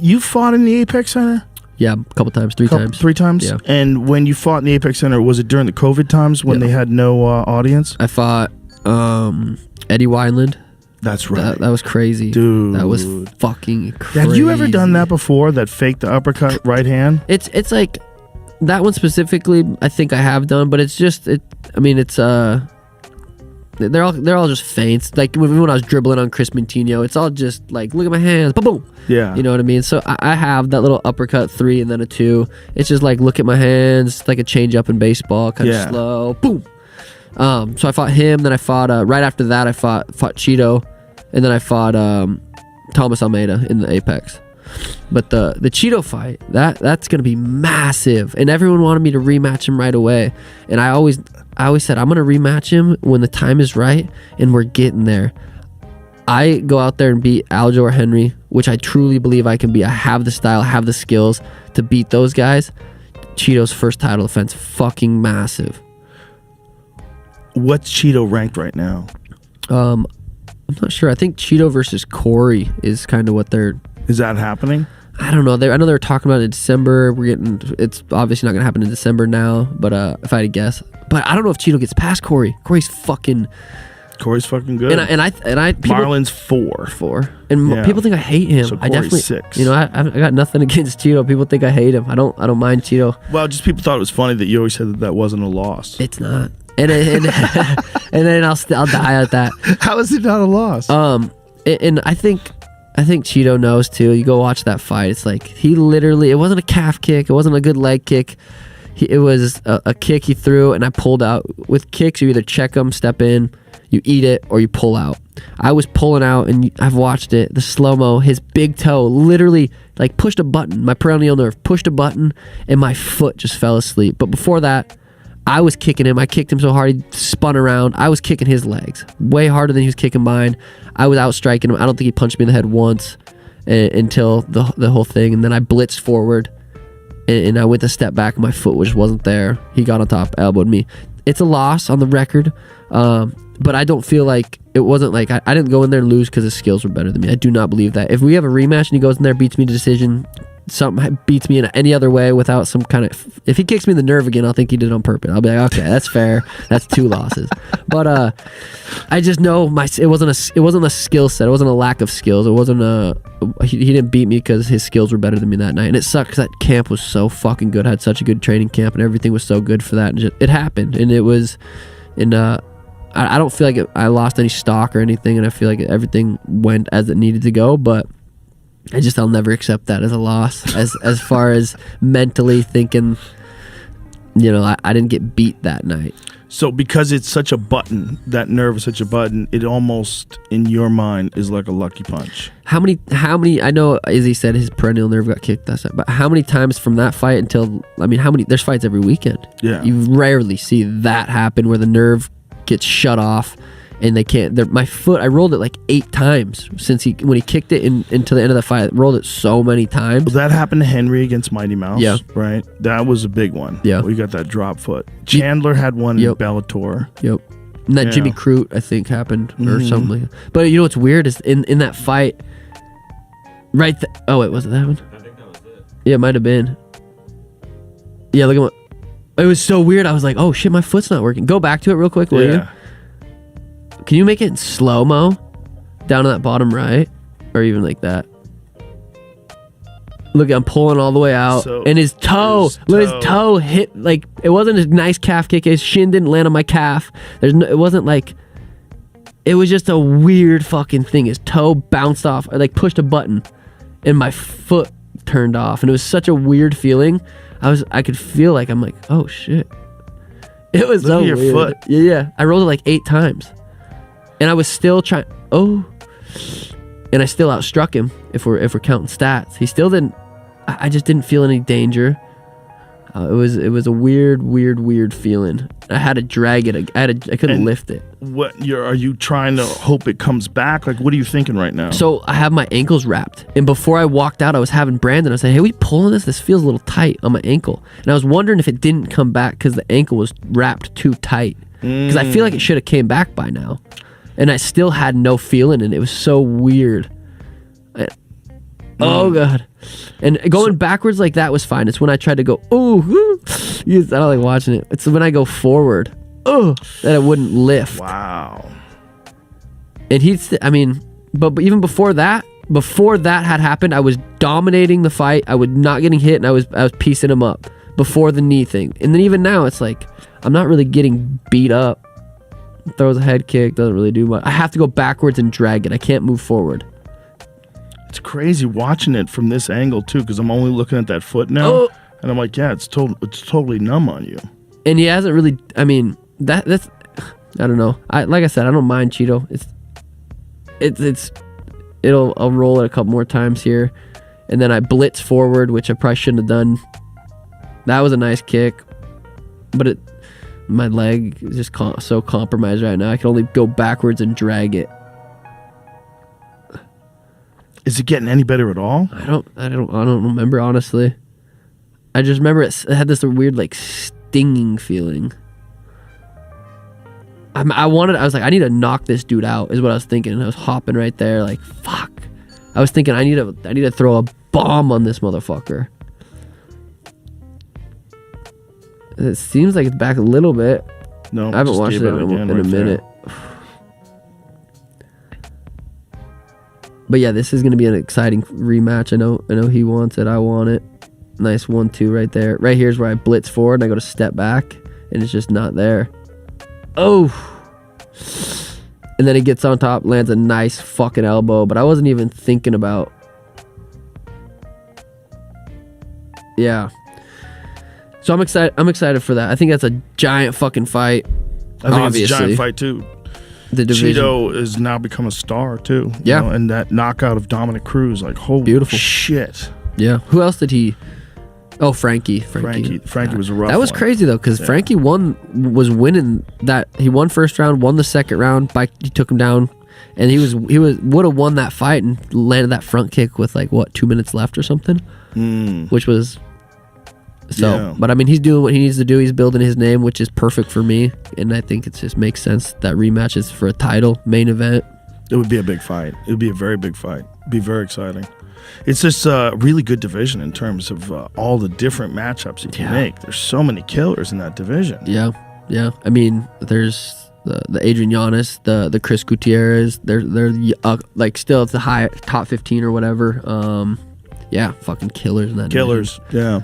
You fought in the Apex Center? Yeah, a couple times, three times. 3 times? Yeah. And when you fought in the Apex Center, was it during the COVID times when they had no audience? I fought Eddie Wineland. That's right. That was crazy. Dude. That was fucking crazy. Have you ever done that before, that fake the uppercut right hand? It's like, that one specifically, I think I have done, but it's just, they're all just feints. Like when I was dribbling on Chris Mintino, it's all just like, look at my hands, boom, boom. Yeah. You know what I mean? So I have that little uppercut 3 and then a 2. It's just like, look at my hands, like a change up in baseball, kind of slow, boom. So I fought him, then I fought, right after that, I fought Chito, and then I fought Thomas Almeida in the Apex. But the Chito fight, that's gonna be massive, and everyone wanted me to rematch him right away, and I always said I'm gonna rematch him when the time is right, and we're getting there. I go out there and beat Aljo or Henry, which I truly believe I can be. I have the style, I have the skills to beat those guys. Chito's first title defense, fucking massive. What's Chito ranked right now? I'm not sure. I think Chito versus Corey is kind of what they're. Is that happening? I don't know. I know they were talking about it in December. It's obviously not going to happen in December now, but if I had to guess. But I don't know if Chito gets past Corey. Corey's fucking good. And I Marlon's 4. And people think I hate him. So I definitely 6. You know, I got nothing against Chito. People think I hate him. I don't mind Chito. Well, just people thought it was funny that you always said that wasn't a loss. It's not. And then I'll die at that. How is it not a loss? And I think Chito knows too. You go watch that fight. It's like he literally. It wasn't a calf kick. It wasn't a good leg kick. It was a kick he threw, and I pulled out. With kicks, you either check them, step in, you eat it, or you pull out. I was pulling out, and I've watched it. The slow mo. His big toe literally like pushed a button. My peroneal nerve pushed a button, and my foot just fell asleep. But before that, I was kicking him. I kicked him so hard he spun around. I was kicking his legs way harder than he was kicking mine. I was out striking him. I don't think he punched me in the head once until the whole thing. And then I blitzed forward and I went to step back and my foot just wasn't there. He got on top, elbowed me. It's a loss on the record, but I don't feel like it wasn't like I didn't go in there and lose because his skills were better than me. I do not believe that. If we have a rematch and he goes in there, beats me to decision, something beats me in any other way without some kind of, if he kicks me in the nerve again, I'll think he did it on purpose. I'll be like, okay, that's fair. That's 2 losses. But I just know it wasn't a skill set. It wasn't a lack of skills. It wasn't he didn't beat me because his skills were better than me that night. And it sucked because that camp was so fucking good. I had such a good training camp and everything was so good for that. And it happened, and it was, and I don't feel like I lost any stock or anything, and I feel like everything went as it needed to go. But I'll never accept that as a loss. As far as mentally thinking, you know, I didn't get beat that night. So because it's such a button, that nerve is such a button, it almost in your mind is like a lucky punch. How many? I know Izzy said his perennial nerve got kicked that time, but how many times from that fight until, how many? There's fights every weekend. Yeah, you rarely see that happen where the nerve gets shut off. And they can't. My foot. I rolled it like 8 times when he kicked it into the end of the fight. I rolled it so many times. Well, that happened to Henry against Mighty Mouse. Yeah, right. That was a big one. Yeah, we got that drop foot. Chandler had one in Bellator. Yep. And that Jimmy Crute, I think, happened or something. But you know what's weird is in that fight, right? Oh wait, was it that one? I think that was it. Yeah, it might have been. Yeah, look at what. It was so weird. I was like, oh shit, my foot's not working. Go back to it real quick, will you? Can you make it in slow-mo? Down in that bottom right? Or even like that? Look, I'm pulling all the way out. So and his toe hit, like, it wasn't a nice calf kick. His shin didn't land on my calf. It wasn't like, it was just a weird fucking thing. His toe bounced off, I like pushed a button and my foot turned off. And it was such a weird feeling. I could feel like, I'm like, oh shit. It was so weird. Your foot. Yeah. I rolled it like 8 times. And I was still trying. And I still outstruck him. If we're counting stats, he still didn't. I just didn't feel any danger. It was a weird feeling. I had to drag it. I couldn't lift it. Are you trying to hope it comes back? Like, what are you thinking right now? So I have my ankles wrapped, and before I walked out, I was having Brandon. I said, "Hey, we pulling this? This feels a little tight on my ankle." And I was wondering if it didn't come back because the ankle was wrapped too tight. Because I feel like it should have came back by now. And I still had no feeling, and it was so weird. Oh god. And going backwards like that was fine. It's when I tried to go, I don't like watching it. It's when I go forward, that it wouldn't lift. Wow. And but even before that had happened, I was dominating the fight. I was not getting hit, and I was piecing him up before the knee thing. And then even now, it's like I'm not really getting beat up. Throws a head kick, doesn't really do much. I have to go backwards and drag it. I can't move forward. It's crazy watching it from this angle too, because I'm only looking at that foot now, and I'm like, yeah, it's totally numb on you. And he hasn't really. I mean, that's. I don't know. Like I said, I don't mind Chito. I'll roll it a couple more times here, and then I blitz forward, which I probably shouldn't have done. That was a nice kick, but my leg is just so compromised right now. I can only go backwards and drag it. Is it getting any better at all? I don't remember, honestly. I just remember it had this weird like stinging feeling. I was like, I need to knock this dude out, is what I was thinking. And I was hopping right there, like, fuck. I was thinking I need to throw a bomb on this motherfucker. It seems like it's back a little bit. No, I haven't watched it in a minute. But yeah, this is gonna be an exciting rematch. I know he wants it. I want it. Nice 1-2 right there. Right here's where I blitz forward and I go to step back, and it's just not there. Oh, and then he gets on top, lands a nice fucking elbow, but I wasn't even thinking about. Yeah. So I'm excited for that. I think that's a giant fucking fight. I think it's a giant fight too. The division. Chito has now become a star too. Yeah. And that knockout of Dominic Cruz, like, holy beautiful shit. Yeah. Who else did he? Oh, Frankie. Frankie was a rough That was one. crazy though, because Frankie was winning that. He won first round, won the second round. He took him down, and he would have won that fight and landed that front kick with 2 minutes left or something, which was. So, yeah. But I mean, he's doing what he needs to do. He's building his name, which is perfect for me, and I think it just makes sense that rematch is for a title main event. It would be a big fight. It would be a very big fight. It'd be very exciting. It's just a really good division in terms of all the different matchups you can make. There's so many killers in that division. Yeah. I mean, there's the Adrian Giannis, the Chris Gutierrez. They're still at the high top 15 or whatever. Yeah, fucking killers in that division. Yeah.